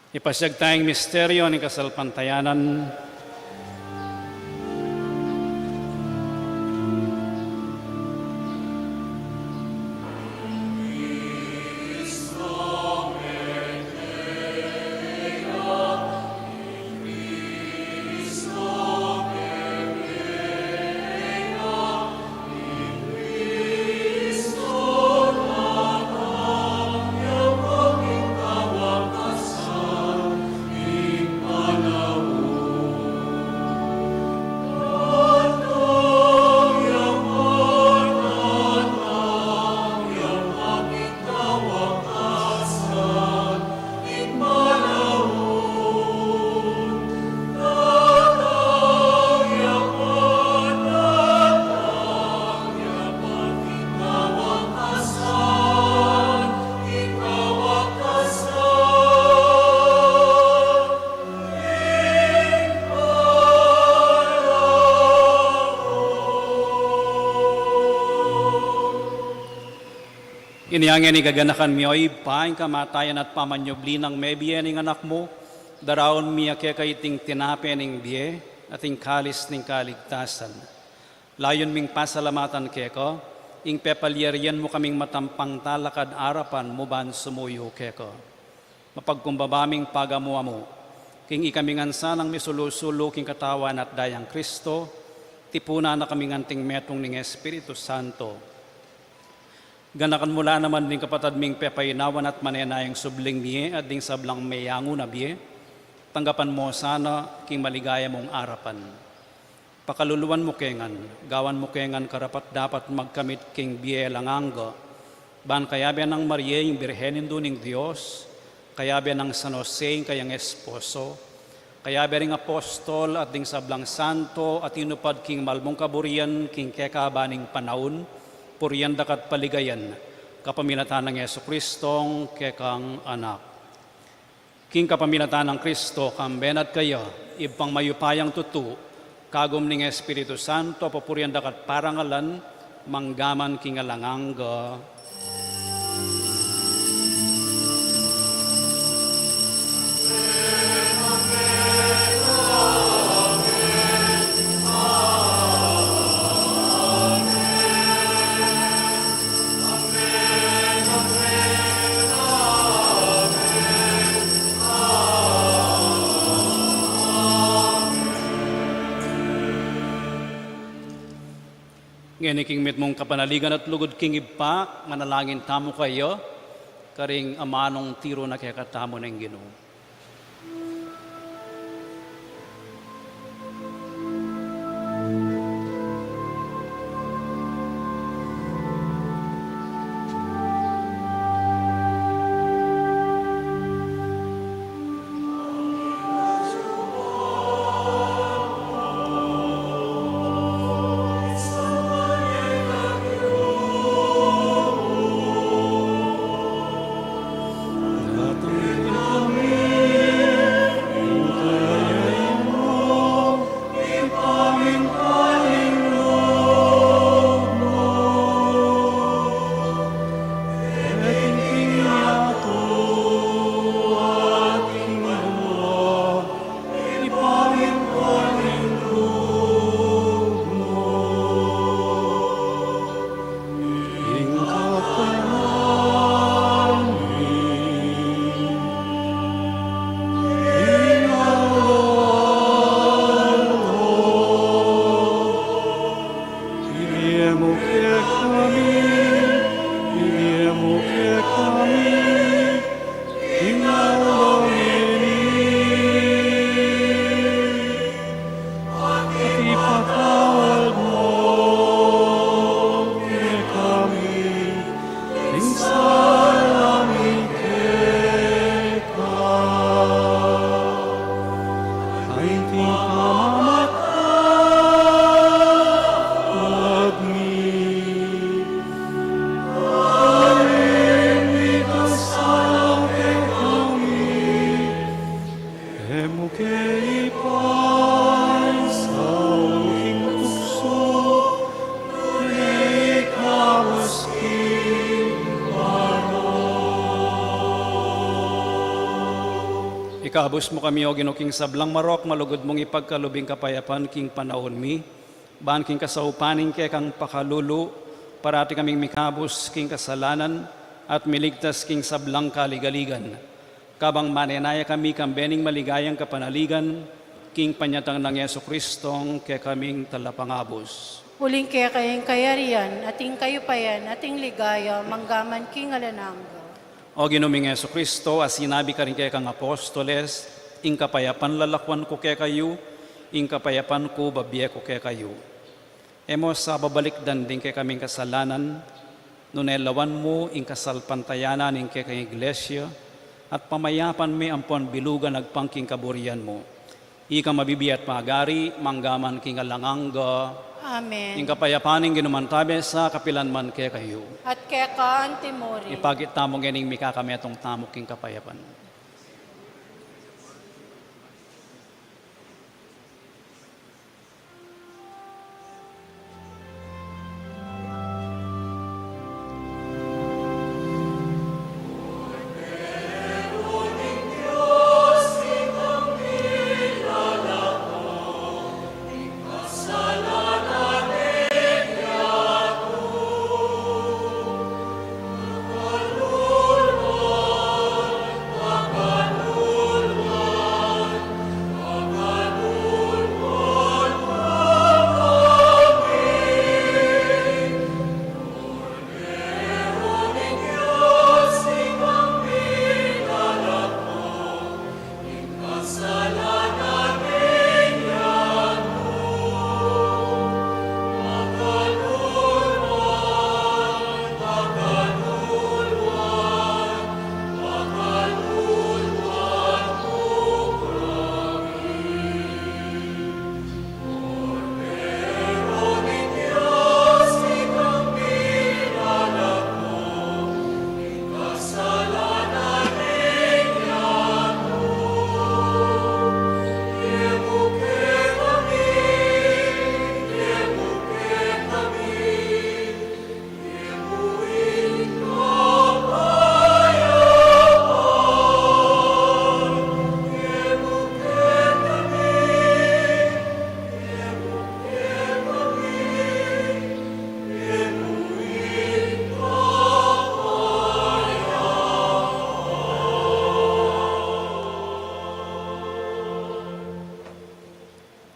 Ipasyag tayong misteryo ng kasalpantayanan. Iniyangin ni gaganakan mi oy paing kamatayan at pamanyobli ng may biye ning anak mo, daraon mi kaya kaiting tinape ning biye ating kalis ning kaligtasan. Layon ming pasalamatan keko, ing pepalyerian mo kaming matampang talakad arapan mo ban sumuyo keko. Mapagkumbabaming pagamuwa mo, king ikamingan sanang misulusulo king katawan at dayang Kristo, tipuna na kaming anting metong ning Espiritu Santo. Ganakan mula naman din kapatad ming pepayinawan at manenayang subling miye at ding sablang mayango na biye, tanggapan mo sana king maligaya mong arapan. Pakaluluan mo kengan, gawan mo kengan karapat dapat magkamit king biye langanga, ban kayabe ng Maria yung birhenin doon ng Diyos, kayabe ng San Jose kayang esposo, kayabe ring apostol at ding sablang santo at inupad king malmong kaburian king kekabaning panahon, puriyan dakat paligayan, kapaminatan ng Yesu Kristong kekang anak. King kapaminatan ng Kristo, kambenat kayo, ibang mayupayang tutu, kagom ning Espiritu Santo, papuriyan dakat parangalan, manggaman king alanganga. Ngayon iking mit mong kapanaligan at lugod king ipa, manalangin tamo kayo, karing amanong tiro na kaya katamo ng Ginoo. Ikaabos mo kami o ginuking sablang marok, malugod mong ipagkalubing kapayapan king panahon mi, ban king kasaupaning kay kang pakalulu, parati kaming mikabos king kasalanan, at miligtas king sablang kaligaligan. Kabang manenaya kami kambening maligayang kapanaligan, king panyatang ng Yesu Kristong kay kaming talapangabos. Uling kaya kayang kayarian, ating kayo payan, ating ligaya, manggaman king alanangga. O ginuming Yesu Kristo, as sinabi ka rin kay kang apostoles, ing kapayapan lalakwan ko kay kayo, ing kapayapan ko babiye ko kay kayo. Emo sa babalik din kay kaming kasalanan, nunelawan mo ing kasalpantayanan ing kay kang iglesia, at pamayapan mi ampon bilugan nagpangking kaburian mo. Ika mabibiyat magari, manggaman king alanganga. Amen. Ing kapayapaning ginumantabe sa kapilanman kay kayo. At kaya ka, Antimori. Ipagit tamong ganing mikakametong tamok king kapayapan.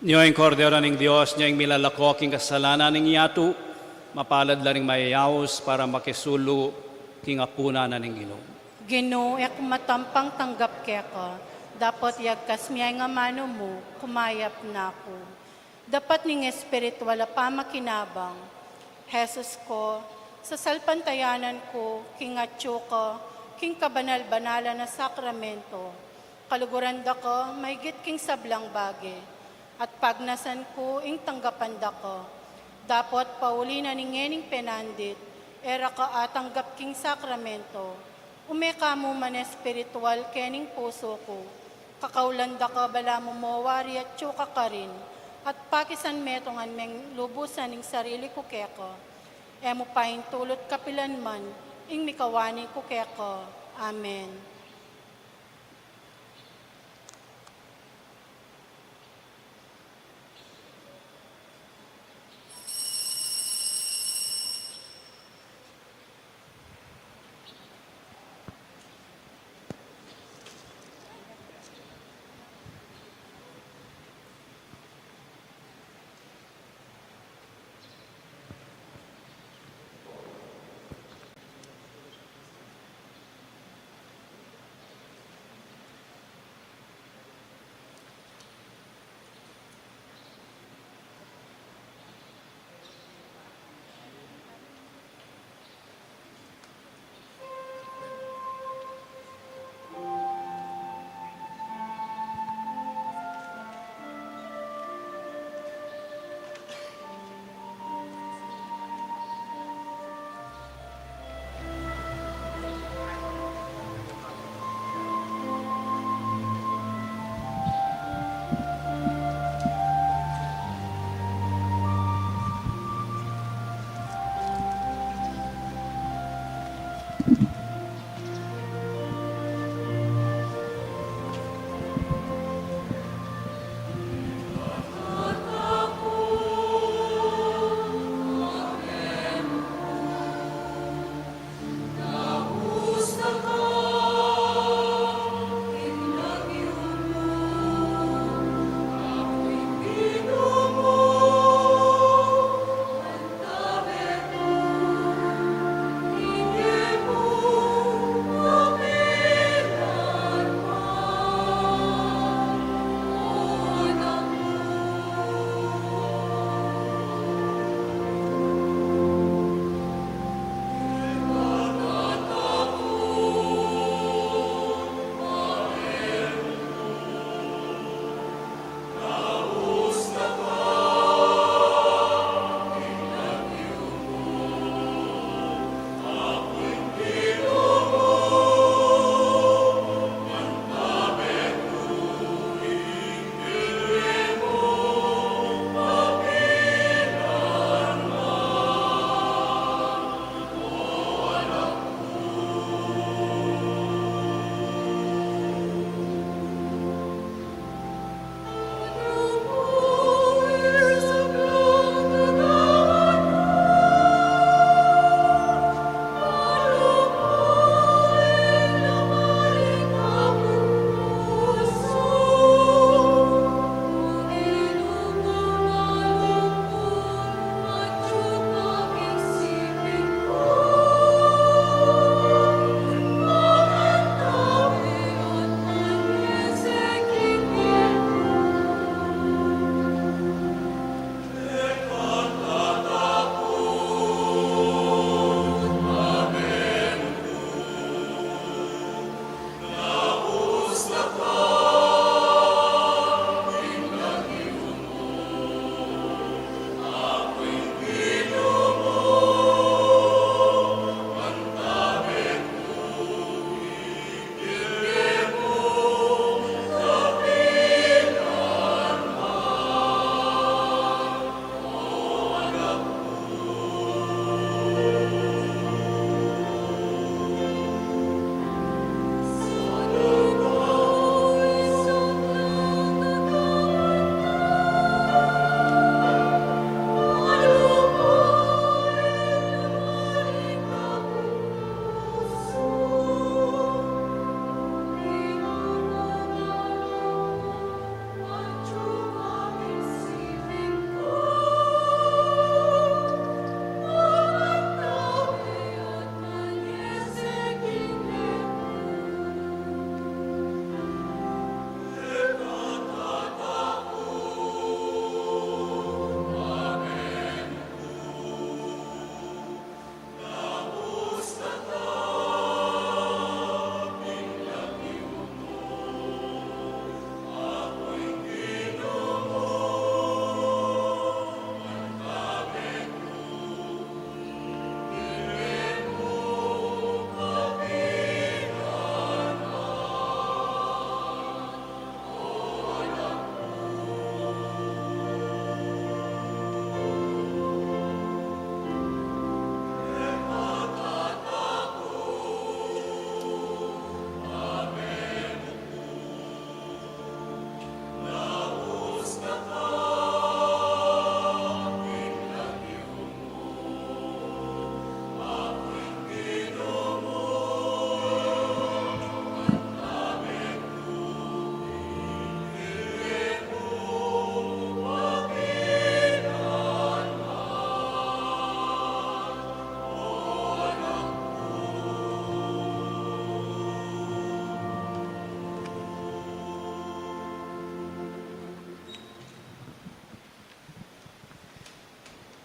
Niyo'y kordero ng Diyos, niyo'y milalako king kasalanan ng yatu, mapalad la ring mayayaos para makisulo king apuna na ng Ginoo. Ginoo, ek matampang tanggap keko. Dapat yagkas miyay nga mano mo, kumayap na ako. Dapat ning espiritual pa makinabang. Jesus ko, sa salpantayanan ko, king atyo ko, king kabanal-banala na sakramento. Kaluguran da ko, maigit king sablang bagi. At pagnasan ko, ing tanggapan da ko. Dapat pauli na ningening penandit, era ka atanggap king sakramento. Umeka mo man espiritual kening puso ko. Kakaulan da ka bala mo mawari at tsuka ka rin. At pakisan metongan meng lubusan ning sarili ko keko. Emo paing tulot kapilan man, ing mikawani ko keko. Amen.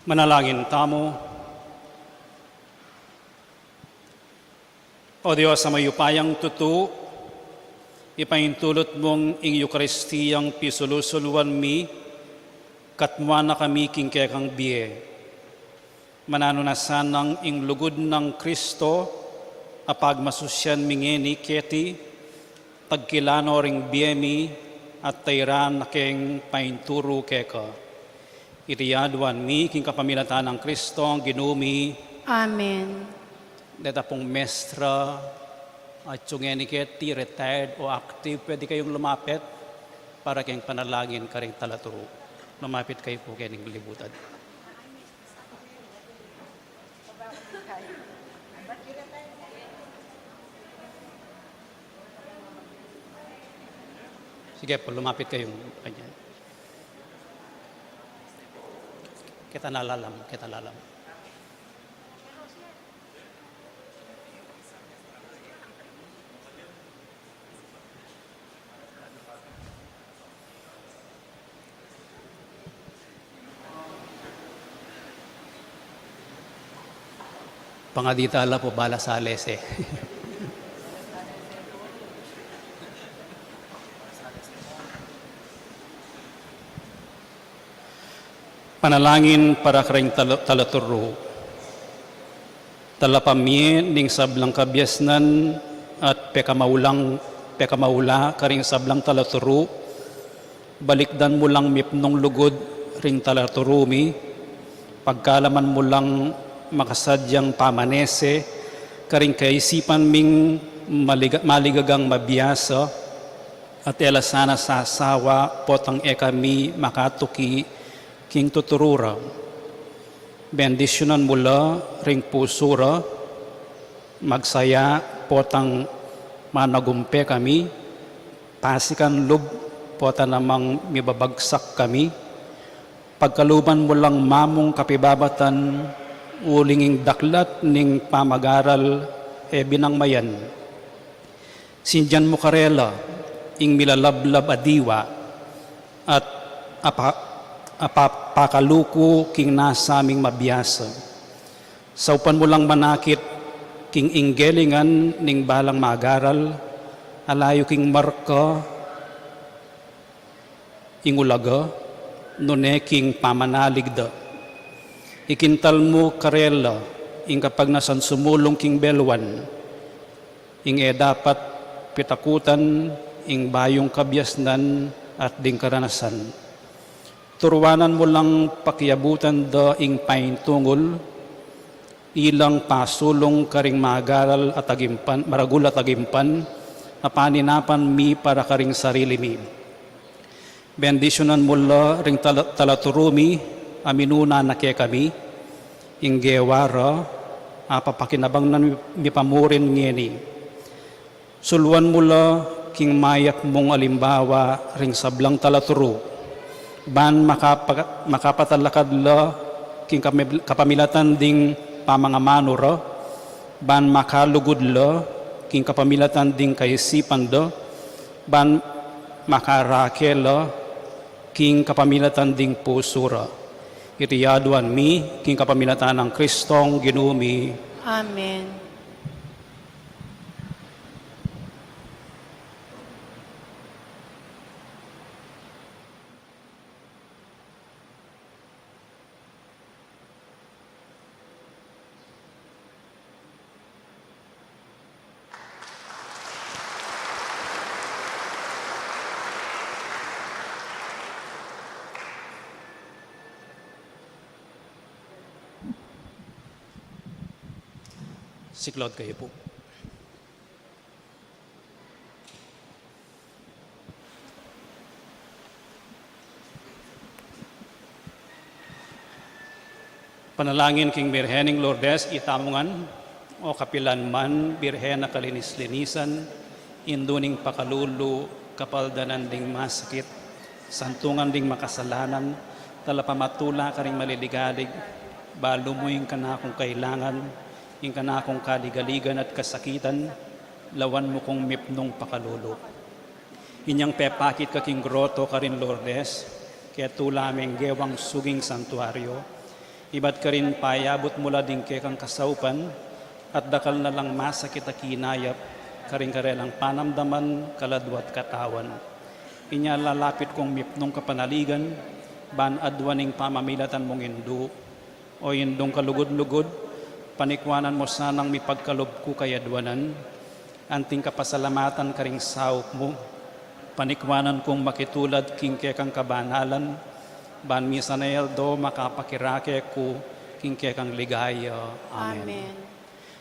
Manalangin tamo. O Diyos, sa mayupayang tutu, ipaintulot mong ing Eukaristiyang pisulusuluan mi, katwa na kami kingkekang biye. Mananunasan ng ing lugod ng Kristo, apag masusyan mingeni keti, tagkilano ring biye mi, at tayran na keng painturo keka. Itiyaduan mi, king kapamilatan ng Kristo, ang ginumi. Amen. Deta pong mestra, at yung keti, retired o active, pwede kayong lumapit para kayong panalangin ka rin talaturo. Lumapit kayo po kayong libutan. Sige po, lumapit kayong kanya. Kita nalalam, kita lalam. Pangaditala po bala sa alese. Panalangin para karing talaturo. Talapamye ning sablang kabyasnan at pekamaula karing sablang talaturo. Balikdan mo lang mipnong lugod ring talaturumi. Pagkalaman mo lang makasadyang pamanese, karing kaisipan ming maligagang mabiyasa, at elasana sa asawa potang ekami makatuki king tuturura. Bendisyonan mula ring pusura, magsaya potang managumpe kami, pasikan lub pota namang mibabagsak kami, pagkaluban mo lang mamong kapibabatan, ulinging daklat ning pamagaral binangmayan. Sindian mo karela, ing milalablab adiwa, at apapakaluko king nasa aming mabiyasa. Saupan mo lang manakit, king inggelingan ning balang magaral, alayo king marka, ingulaga, nune king pamanaligda. Ikintal mo karela, ing kapag nasan sumulong king belwan, ing dapat pitakutan, ing bayong kabyasnan at ding karanasan. Turwanan mo lang pakiabutan da ing paintungol, ilang pasulong karing magaral at agimpan, maragul at agimpan, apaninapan mi para karing sarili mi. Bendisyonan mo la ring talaturumi, aminuna na kaya kami, inggewara, papakinabang na mipamurin ngeni. Suluan mula king mayak mong alimbawa ring sablang talaturo, ban makapatalakad la king kapamilatan ding pamangamanura, ban makalugod la king kapamilatan ding kaisipan da, ban makarakel la king kapamilatan ding pusura. Itiyaduan mi, king kapamilatan ng Kristong ginumi. Amen. Siklod kayo po. Panalangin king Birhening Lourdes, itamungan, o kapilan man, Birhen na kalinis-linisan, induning pakalulu, kapaldanan ding masakit, santungan ding makasalanan, talapamatula ka ring maliligalig, balumuing ka na kung kailangan, ing ka na kung kaligaligan at kasakitan, lawan mo kong mipnong pakalulu. Inyang pepakit ka king groto ka rin Lourdes, kaya tulameng gewang suging santuaryo, Ibat ka rin payabot mula din kay kang kasaupan, at dakal na lang masakit a kinayap, karing karelang panamdaman, kaladwat katawan. Inya lalapit kong mipnong kapanaligan, ban adwaning pamamilatan mong indu, o indong kalugod-lugod, panikwanan mo sanang mipagkalob ko kayadwanan, anting kapasalamatan karing saok mo, panikwanan kong makitulad king kang kabanalan, ban misanayel do makapakirake ko king kang ligaya. Amen. Amen.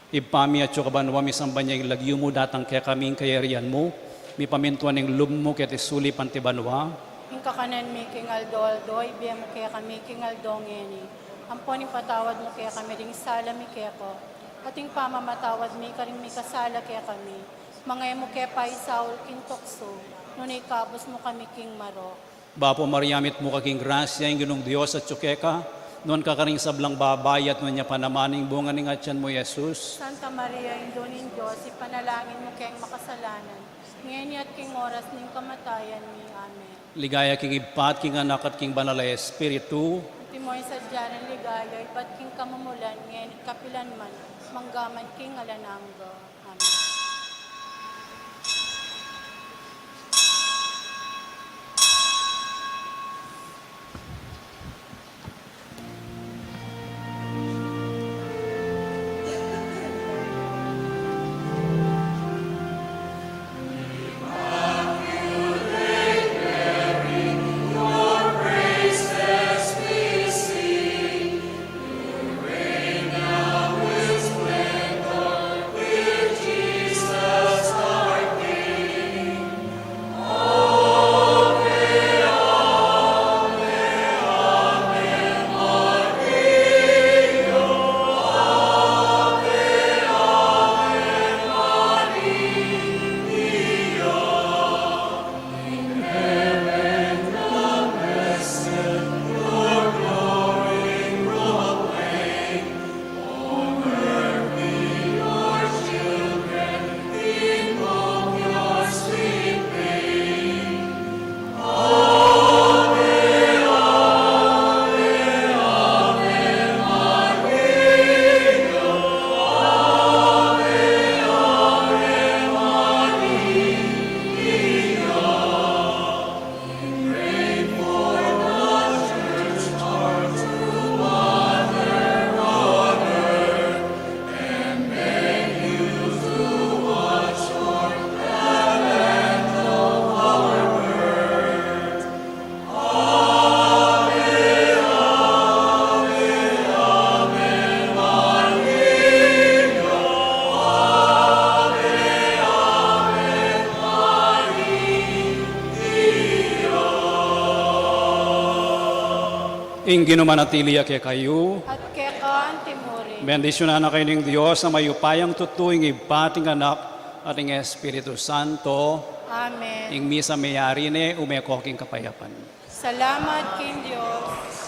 Ipami at kabanwa misambanya yung lagyo mo datang kaya kaming kayarian mo, mi pamintuan ng lum mo kaya tisuli pantibanwa, Yung kakanan mi king aldo, ibiya mo kaya kami king aldo ngeni. Ampon yung patawad mo kaya kami ring sala mi kaya ko. Ating pamamatawad mi karing mi kasala kaya kami. Mga mo kaya pa isaul king tokso, nunay kabos mo kami king maro. Bapo Mariamit mo kaking grasya yung ginong Diyos at tsukeka, noon kakaring sablang babayat nun niya panamaning bunga ng atyan mo, Jesus. Santa Maria, Indonin Diyos, ipanalangin mo kayang makasalanan. Ngayon at king oras ning kamatayan mi. Amen. Ligaya king ipat, king anak at king banal na Espiritu, Timoy sa dyan ligaya, ipat king kamumulan, ngayon at kapilan man, manggaman king alananggo. Amen. ing ginumanatili kaya kayo, At kaya ka, Timuri. bendisyonan na kayo ng Diyos na mayupayang tutuing ibating anak at ng Espiritu Santo, Amen. ing misa mayari ne umekoking kapayapan. Salamat king Diyos.